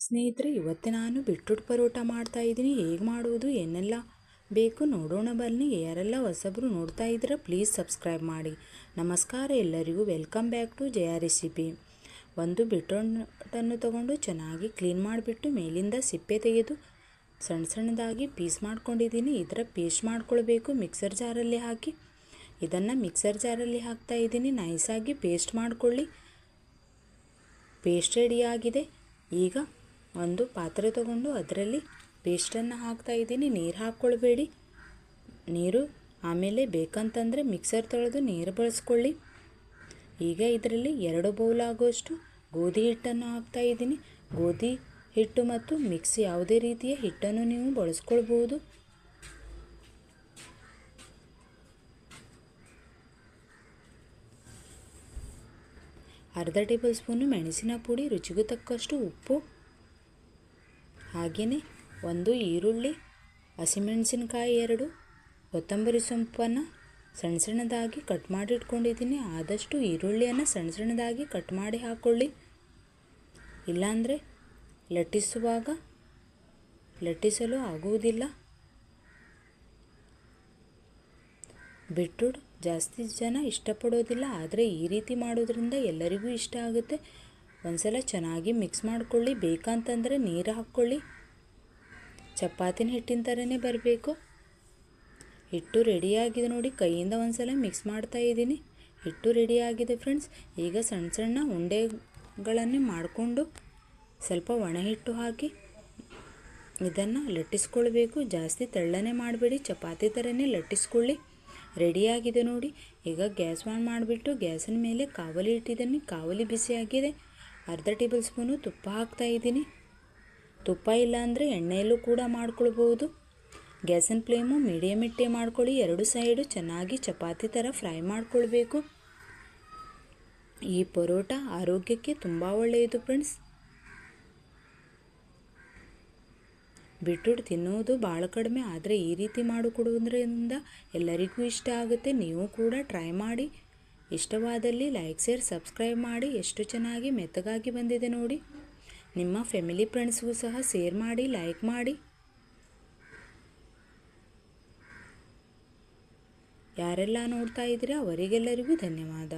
ಸ್ನೇಹಿತರೆ, ಇವತ್ತು ನಾನು ಬೀಟ್ರೂಟ್ ಪರೋಟ ಮಾಡ್ತಾ ಇದ್ದೀನಿ. ಹೇಗೆ ಮಾಡುವುದು, ಏನೆಲ್ಲ ಬೇಕು ನೋಡೋಣ ಬನ್ನಿ. ಯಾರೆಲ್ಲ ಹೊಸಬ್ರು ನೋಡ್ತಾ ಇದ್ದೀರಾ ಪ್ಲೀಸ್ ಸಬ್ಸ್ಕ್ರೈಬ್ ಮಾಡಿ. ನಮಸ್ಕಾರ ಎಲ್ಲರಿಗೂ, welcome back to Jaya recipe. ಒಂದು ಬೀಟ್ರೂಟನ್ನು ತಗೊಂಡು ಚೆನ್ನಾಗಿ ಕ್ಲೀನ್ ಮಾಡಿಬಿಟ್ಟು ಮೇಲಿಂದ ಸಿಪ್ಪೆ ತೆಗೆದು ಸಣ್ಣ ಸಣ್ಣದಾಗಿ ಪೀಸ್ ಮಾಡ್ಕೊಂಡಿದ್ದೀನಿ. ಇದರ ಪೇಸ್ಟ್ ಮಾಡ್ಕೊಳ್ಬೇಕು ಮಿಕ್ಸರ್ ಜಾರಲ್ಲಿ ಹಾಕಿ. ಇದನ್ನು ಮಿಕ್ಸರ್ ಜಾರಲ್ಲಿ ಹಾಕ್ತಾ ಇದ್ದೀನಿ. ನೈಸಾಗಿ ಪೇಸ್ಟ್ ಮಾಡಿಕೊಳ್ಳಿ. ಪೇಸ್ಟ್ ರೆಡಿಯಾಗಿದೆ. ಈಗ ಒಂದು ಪಾತ್ರೆ ತಗೊಂಡು ಅದರಲ್ಲಿ ಪೇಸ್ಟನ್ನು ಹಾಕ್ತಾ ಇದ್ದೀನಿ. ನೀರು ಹಾಕ್ಕೊಳ್ಬೇಡಿ. ನೀರು ಆಮೇಲೆ ಬೇಕಂತಂದರೆ ಮಿಕ್ಸರ್ ತೊಳೆದು ನೀರು ಬಳಸ್ಕೊಳ್ಳಿ. ಈಗ ಇದರಲ್ಲಿ 2 ಬೌಲ್ ಆಗುವಷ್ಟು ಗೋಧಿ ಹಿಟ್ಟನ್ನು ಹಾಕ್ತಾ ಇದ್ದೀನಿ. ಗೋಧಿ ಹಿಟ್ಟು ಮತ್ತು ಮಿಕ್ಸ್ ಯಾವುದೇ ರೀತಿಯ ಹಿಟ್ಟನ್ನು ನೀವು ಬಳಸ್ಕೊಳ್ಬೋದು. ಅರ್ಧ ಟೇಬಲ್ ಸ್ಪೂನು ಮೆಣಸಿನ ಪುಡಿ, ರುಚಿಗೆ ತಕ್ಕಷ್ಟು ಉಪ್ಪು, ಹಾಗೆಯೇ ಒಂದು ಈರುಳ್ಳಿ, ಹಸಿಮೆಣಸಿನಕಾಯಿ 2, ಕೊತ್ತಂಬರಿ ಸೊಪ್ಪನ್ನು ಸಣ್ಣ ಸಣ್ಣದಾಗಿ ಕಟ್ ಮಾಡಿ ಇಟ್ಕೊಂಡಿದ್ದೀನಿ. ಆದಷ್ಟು ಈರುಳ್ಳಿಯನ್ನು ಸಣ್ಣ ಸಣ್ಣದಾಗಿ ಕಟ್ ಮಾಡಿ ಹಾಕ್ಕೊಳ್ಳಿ. ಇಲ್ಲಾಂದರೆ ಲಟ್ಟಿಸಲು ಆಗುವುದಿಲ್ಲ. ಬೀಟ್ರೂಟ್ ಜಾಸ್ತಿ ಜನ ಇಷ್ಟಪಡೋದಿಲ್ಲ, ಆದರೆ ಈ ರೀತಿ ಮಾಡೋದ್ರಿಂದ ಎಲ್ಲರಿಗೂ ಇಷ್ಟ ಆಗುತ್ತೆ. ಒಂದ್ಸಲ ಚೆನ್ನಾಗಿ ಮಿಕ್ಸ್ ಮಾಡಿಕೊಳ್ಳಿ. ಬೇಕಂತಂದರೆ ನೀರು ಹಾಕ್ಕೊಳ್ಳಿ. ಚಪಾತಿನ ಹಿಟ್ಟಿನ ಥರನೇ ಬರಬೇಕು. ಹಿಟ್ಟು ರೆಡಿಯಾಗಿದೆ ನೋಡಿ. ಕೈಯಿಂದ ಒಂದ್ಸಲ ಮಿಕ್ಸ್ ಮಾಡ್ತಾ ಇದ್ದೀನಿ. ಹಿಟ್ಟು ರೆಡಿಯಾಗಿದೆ ಫ್ರೆಂಡ್ಸ್. ಈಗ ಸಣ್ಣ ಸಣ್ಣ ಉಂಡೆಗಳನ್ನೇ ಮಾಡಿಕೊಂಡು ಸ್ವಲ್ಪ ಒಣ ಹಿಟ್ಟು ಹಾಕಿ ಇದನ್ನು ಲಟ್ಟಿಸ್ಕೊಳ್ಬೇಕು. ಜಾಸ್ತಿ ತೆಳ್ಳನೆ ಮಾಡಬೇಡಿ, ಚಪಾತಿ ಥರನೇ ಲಟ್ಟಿಸ್ಕೊಳ್ಳಿ. ರೆಡಿಯಾಗಿದೆ ನೋಡಿ. ಈಗ ಗ್ಯಾಸ್ ಆನ್ ಮಾಡಿಬಿಟ್ಟು ಗ್ಯಾಸಿನ ಮೇಲೆ ಕಾವಲಿ ಇಟ್ಟಿದ್ದೀನಿ. ಕಾವಲಿ ಬಿಸಿಯಾಗಿದೆ. ಅರ್ಧ ಟೇಬಲ್ ಸ್ಪೂನು ತುಪ್ಪ ಹಾಕ್ತಾ ಇದ್ದೀನಿ. ತುಪ್ಪ ಇಲ್ಲಾಂದರೆ ಎಣ್ಣೆಯಲ್ಲೂ ಕೂಡ ಮಾಡ್ಕೊಳ್ಬೋದು. ಗ್ಯಾಸಿನ ಫ್ಲೇಮು ಮೀಡಿಯಮ್ ಇಟ್ಟೆ ಮಾಡ್ಕೊಳ್ಳಿ. 2 ಸೈಡು ಚೆನ್ನಾಗಿ ಚಪಾತಿ ಥರ ಫ್ರೈ ಮಾಡ್ಕೊಳ್ಬೇಕು. ಈ ಪರೋಟ ಆರೋಗ್ಯಕ್ಕೆ ತುಂಬ ಒಳ್ಳೆಯದು ಫ್ರೆಂಡ್ಸ್. ಬೀಟ್ರೂಟ್ ತಿನ್ನೋದು ಭಾಳ ಕಡಿಮೆ, ಆದರೆ ಈ ರೀತಿ ಮಾಡಿಕೊಡೋದ್ರಿಂದ ಎಲ್ಲರಿಗೂ ಇಷ್ಟ ಆಗುತ್ತೆ. ನೀವು ಕೂಡ ಟ್ರೈ ಮಾಡಿ. ಇಷ್ಟವಾದಲ್ಲಿ ಲೈಕ್, ಶೇರ್, ಸಬ್ಸ್ಕ್ರೈಬ್ ಮಾಡಿ. ಎಷ್ಟು ಚೆನ್ನಾಗಿ ಮೆತ್ತಗಾಗಿ ಬಂದಿದೆ ನೋಡಿ. ನಿಮ್ಮ ಫ್ಯಾಮಿಲಿ ಫ್ರೆಂಡ್ಸ್ಗೂ ಸಹ ಶೇರ್ ಮಾಡಿ, ಲೈಕ್ ಮಾಡಿ. ಯಾರೆಲ್ಲ ನೋಡ್ತಾ ಇದ್ದೀರಾ ಅವರಿಗೆಲ್ಲರಿಗೂ ಧನ್ಯವಾದ.